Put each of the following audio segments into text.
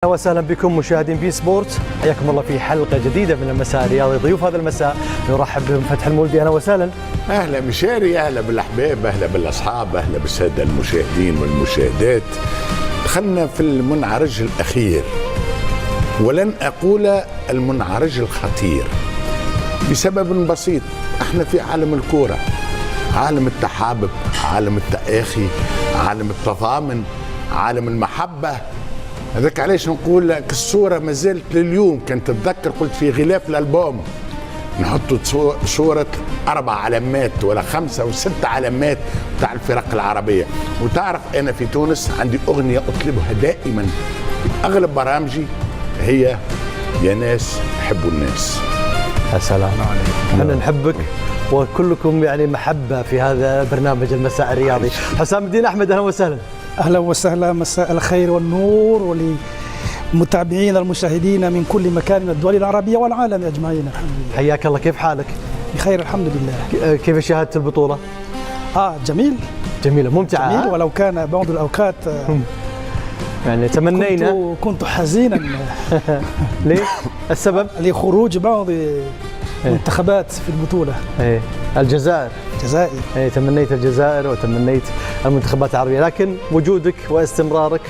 اهلا وسهلا بكم مشاهدين بي سبورت، حياكم الله في حلقه جديده من المساء الرياضي. ضيوف هذا المساء نرحب بهم فتح المولدي. اهلا وسهلا. اهلا مشاري، اهلا بالاحباب، اهلا بالاصحاب، اهلا بالساده المشاهدين والمشاهدات. دخلنا في المنعرج الاخير، ولن اقول المنعرج الخطير بسبب بسيط. احنا في عالم الكوره، عالم التحابب، عالم التآخي، عالم التضامن، عالم المحبه. هذاك علاش نقول لك الصورة ما زالت لليوم. كنت تتذكر قلت في غلاف الألبوم نحطوا صورة 4 علامات ولا 5 أو 6 علامات بتاع الفرق العربية. وتعرف أنا في تونس عندي أغنية أطلبها دائما في أغلب برامجي، هي يا ناس حبوا الناس. يا سلام عليك، احنا نحبك وكلكم يعني محبة في هذا برنامج المساء الرياضي. حسام الدين أحمد أهلا وسهلا. أهلا وسهلا، مساء الخير والنور وللمتابعين المشاهدين من كل مكان من الدول العربية والعالم أجمعين. الحمد لله. حياك الله، كيف حالك؟ بخير الحمد لله. كيف شاهدت البطولة؟ جميل، جميلة ممتعة. جميل، ولو كان بعض الأوقات يعني تمنينا كنت حزينا. ليه؟ السبب؟ لخروج بعض منتخبات في البطولة. الجزائر. تمنيت الجزائر وتمنيت المنتخبات العربية، لكن وجودك واستمرارك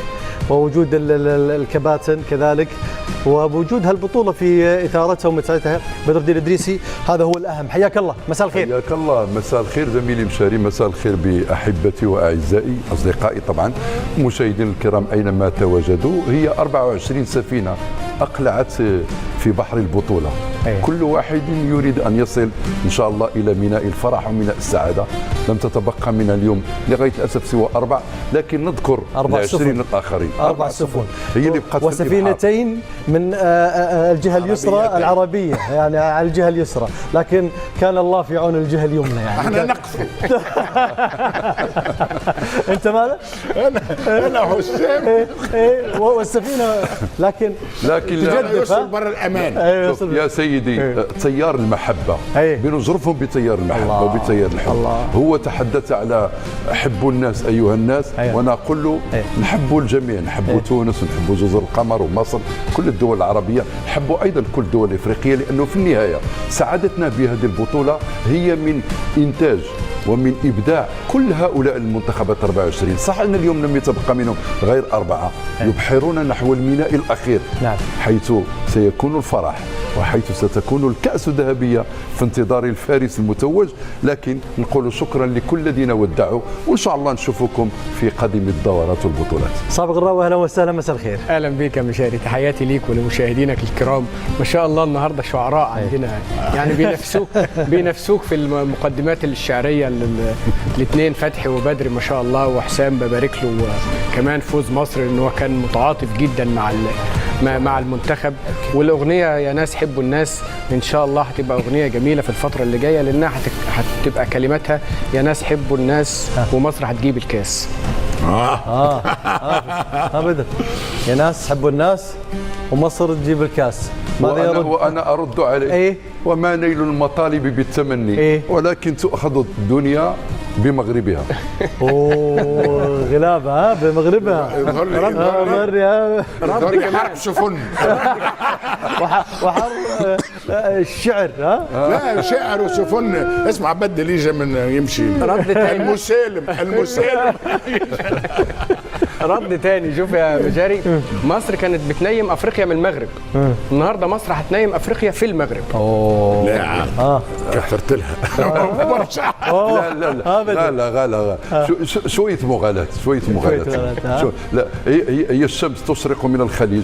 ووجود الكباتن كذلك ووجود هالبطولة في إثارتها ومتعتها بدر الدين الإدريسي، هذا هو الأهم. حياك الله، مساء الخير. حياك الله، مساء الخير زميلي مشاري، مساء الخير بأحبتي وأعزائي أصدقائي طبعا مشاهدين الكرام أينما تواجدوا. هي 24 سفينة أقلعت في بحر البطولة. كل واحد يريد أن يصل إن شاء الله إلى ميناء الفرح وميناء السعادة. لم تتبقى من اليوم لغاية الأسف سوى 4، لكن نذكر 20 الآخرين. 4 سفن هي اللي بقت وسفينتين من الجهة اليسرى العربية، يعني على الجهة اليسرى، لكن كان الله في عون الجهة اليمنى. يعني احنا نقصوا. أنت ماذا؟ أنا حسام. والسفينة لكن تجدف برا الأمان. يا سيدي، تيار المحبة بنظرفهم بتيار المحبة وبتيار الحب. هو تحدث على حبوا الناس أيها الناس، وأنا أقول له نحبوا الجميع، نحبوا تونس ونحبوا جزر القمر ومصر، كل الدول العربية، نحبوا أيضا كل الدول الإفريقية، لأنه في النهاية سعادتنا بهذه البطولة هي من إنتاج ومن إبداع كل هؤلاء المنتخبات 24. صح أن اليوم لم يتبقى منهم غير 4 يبحرون نحو الميناء الأخير، حيث سيكون الفرح وحيث ستكون الكأس الذهبية في انتظار الفارس المتوج. لكن نقول شكرا لكل الذين ودعوا، وإن شاء الله نشوفكم في قادم الدورات والبطولات. سابق الراوي أهلا وسهلا، مساء الخير. أهلا بك يا مشاري، تحياتي ليك ولمشاهدينك الكرام. ما شاء الله النهارده شعراء عندنا، يعني بينافسوك في المقدمات الشعرية. الاثنين فتحي وبدري ما شاء الله، وحسام ببارك له كمان فوز مصر، ان هو كان متعاطف جدا مع المنتخب. والاغنيه يا ناس حبوا الناس ان شاء الله هتبقى اغنيه جميله في الفتره اللي جايه، لانها هتبقى كلماتها يا ناس حبوا الناس ومصر هتجيب الكاس. بدر يا ناس حبوا الناس ومصر تجيب الكاس. وأنا أرد عليه. وما نيل المطالب بالتمني، ولكن تؤخذ الدنيا بمغربها. غلابة بمغربها. ربي حرب سفن. وحرب الشعر. لا، شعر وسفن. اسمع، بدل يجي من يمشي المسالم. رد تاني. شوف يا مجاري، مصر كانت بتنيم افريقيا من المغرب، النهارده مصر هتنيم افريقيا في المغرب. لا كثرت لها. لا شويه مغالاة. لا، هي الشمس تشرق من الخليج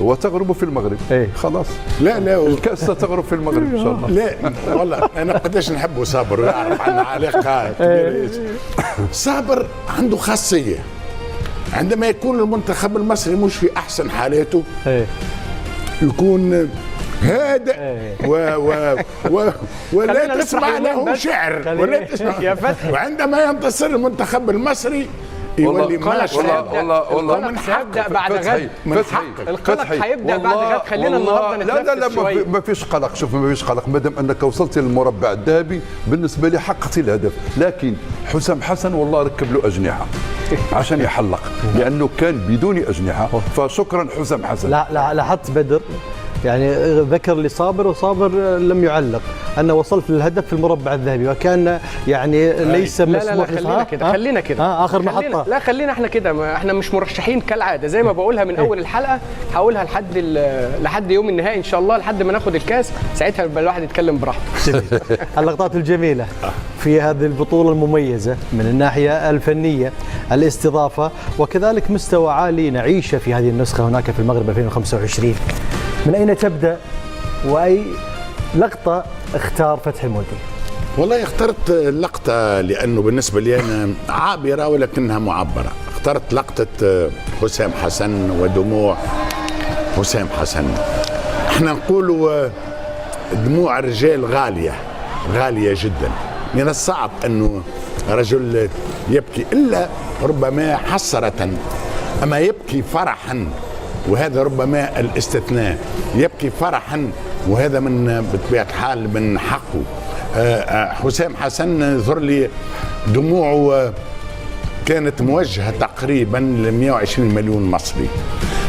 وتغرب في المغرب. خلاص. لا الكأس ستغرب في المغرب ان شاء الله. لا والله انا قداش نحبه صابر، يعرف عنا علاقه كبيره. صابر عنده خاصيه، عندما يكون المنتخب المصري مش في احسن حالاته يكون هادئ ولا تسمع له شعر ولا تسمع. وعندما ينتصر المنتخب المصري يولي ما والله سيبدا بعد غد. القلق هيبدا بعد غد. خلينا النهارده نتنفس لا شويه. ما فيش قلق. شوف ما فيش قلق ما دام انك وصلت للمربع الذهبي بالنسبه لي حققت الهدف. لكن حسام حسن والله ركب له اجنحه عشان يحلق لانه كان بدون اجنحه. فشكرا حسام حسن. لا لاحظت بدر يعني ذكر لي صابر وصابر لم يعلق أن وصلت للهدف في المربع الذهبي وكان يعني ليس مسموح. لا خلينا كده آخر محطة. لا خلينا احنا كده. احنا مش مرشحين كالعادة زي ما بقولها من أول الحلقة. هقولها لحد يوم النهائي إن شاء الله لحد ما ناخد الكاس. ساعتها يبقى الواحد يتكلم براحته. جميل. اللقطات الجميلة في هذه البطولة المميزة من الناحية الفنية الاستضافة وكذلك مستوى عالي نعيشه في هذه النسخة هناك في المغرب 2025. من أين تبدأ وأي لقطة اختار فتحي المولدي؟ والله اخترت لقطة لأنه بالنسبة لي أنا عابرة ولكنها معبرة. اخترت لقطة حسام حسن ودموع حسام حسن. احنا نقولوا دموع الرجال غالية جدا. من الصعب أنه رجل يبكي إلا ربما حسرة، أما يبكي فرحا وهذا ربما الاستثناء. يبكي فرحا وهذا من بطبيعة الحال من حقه. حسام حسن يظهر لي دموعه كانت موجهة تقريبا ل 120 مليون مصري.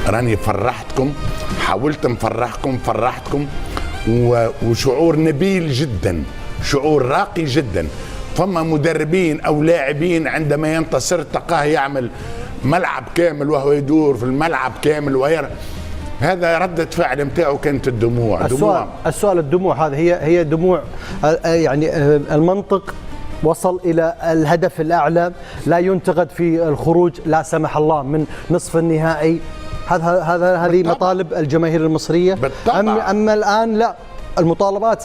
راني فرحتكم، حاولت فرحتكم وشعور نبيل جدا، شعور راقي جدا. فما مدربين أو لاعبين عندما ينتصر تلقاه يعمل ملعب كامل وهو يدور في الملعب كامل هذا ردة فعل نتاعو كانت الدموع. السؤال الدموع هذه هي دموع يعني المنطق وصل إلى الهدف الأعلى، لا ينتقد في الخروج لا سمح الله من نصف النهائي. هذه مطالب الجماهير المصرية. أما الآن لا، المطالبات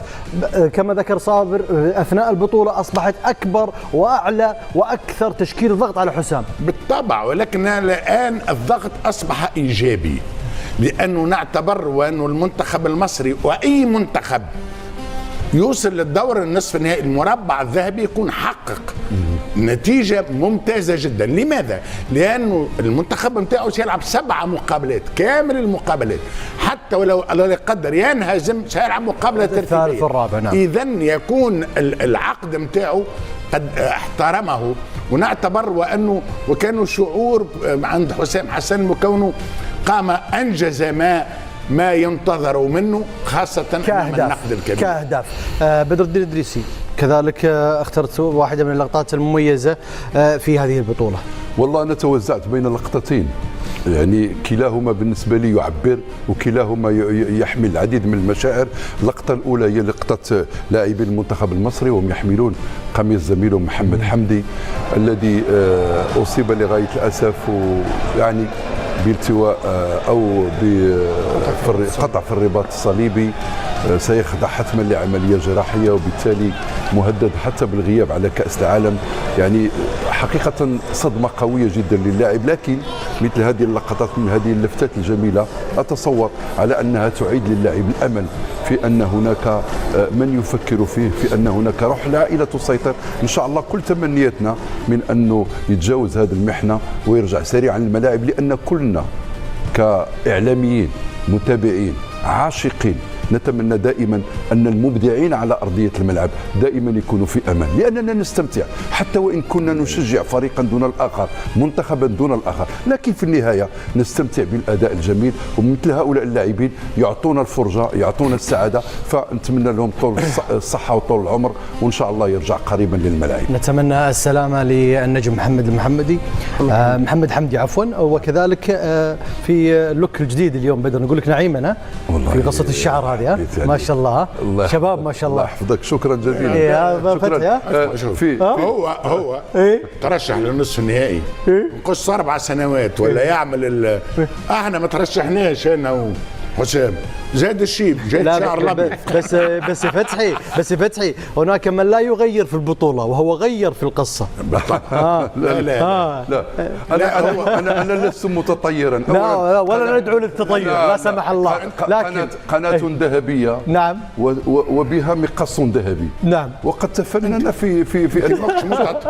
كما ذكر صابر أثناء البطولة أصبحت أكبر وأعلى وأكثر تشكيل ضغط على حسام. بالطبع، ولكن الآن الضغط أصبح إيجابي لأنه نعتبر وأنه المنتخب المصري وأي منتخب يوصل للدور النصف النهائي المربع الذهبي يكون حقق نتيجة ممتازة جدا. لماذا؟ لأنه المنتخب نتاعو سيلعب 7 مقابلات كامل المقابلات، حتى ولو الله يقدر ينهزم سيلعب مقابلة الثالث والرابع. نعم. إذن يكون العقد نتاعو قد احترمه، ونعتبر وكانوا شعور عند حسام حسن وكونه قام أنجز ما ينتظر منه خاصة أمام النقد الكبير كأهداف. بدر الدين الإدريسي كذلك اخترت واحدة من اللقطات المميزة في هذه البطولة. والله أنا توزعت بين اللقطتين، يعني كلاهما بالنسبة لي يعبر وكلاهما يحمل العديد من المشاعر. اللقطة الأولى هي لقطة لاعبي المنتخب المصري وهم يحملون قميص زميلهم محمد حمدي الذي أصيب لغاية الأسف ويعني بالتواء أو بقطع في الرباط الصليبي، سيخضع حتما لعملية جراحية وبالتالي مهدد حتى بالغياب على كأس العالم. يعني حقيقة صدمة قوية جدا للاعب، لكن مثل هذه اللقطات من هذه اللفتات الجميلة أتصور على أنها تعيد للاعب الأمل في أن هناك من يفكر فيه، في أن هناك روح العائلة تسيطر. إن شاء الله كل تمنياتنا من أنه يتجاوز هذه المحنة ويرجع سريعا للملاعب، لأن كلنا كإعلاميين متابعين عاشقين نتمنى دائما أن المبدعين على أرضية الملعب دائما يكونوا في أمان، لأننا نستمتع حتى وإن كنا نشجع فريقا دون الآخر، منتخبا دون الآخر، لكن في النهاية نستمتع بالأداء الجميل. ومثل هؤلاء اللاعبين يعطونا الفرجة، يعطونا السعادة، فنتمنى لهم طول الصحة وطول العمر، وإن شاء الله يرجع قريبا للملاعب. نتمنى السلامة للنجم محمد حمدي عفوا، وكذلك في اللوك الجديد اليوم بدر نقول لك نعيما في قصة الشعر هذه ما شاء الله. شباب ما شاء الله. الله يحفظك، شكرا جزيلا. شكرا. هو ترشح للنصف النهائي نقص 4 سنوات ولا يعمل احنا ما ترشحناش انا وحسام زاد الشيب، جاي شعر الابيض. بس فتحي هناك من لا يغير في البطوله وهو غير في القصه. لا انا لست متطيرا. لا ولا ندعو للتطير، لا سمح الله. لكن قناة ذهبيه، نعم، وبها مقص ذهبي، نعم، وقد تفنن في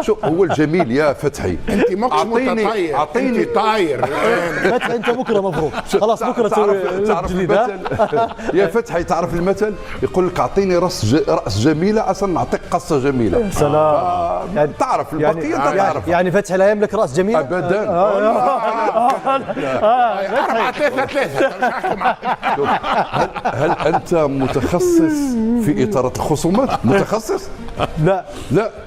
شوف هو الجميل يا فتحي. انت ماكش متطير، اعطيني طاير. فتحي انت بكره مبروك، خلاص بكره تعرف المثل يا فتحي، تعرف المثل يقول لك اعطيني راس جميله عشان نعطيك قصه جميله. يا سلام. يعني تعرف البقيه، انت تعرف. يعني فتحي لا يملك راس جميله ابدا. 4-3-3. هل انت متخصص في اثاره الخصومات؟ متخصص؟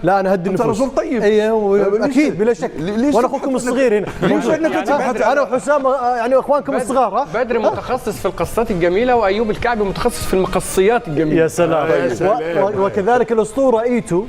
لا انا هدي انت رجل طيب. ايوه اكيد بلا شك، وانا اخوكم الصغير هنا. ليش انا وحسام يعني اخوانكم الصغار. بدر متخصص في القصات الجميله، وايوب الكعبي متخصص في المقصيات الجميله. يا سلام. وكذلك الاسطوره ايتو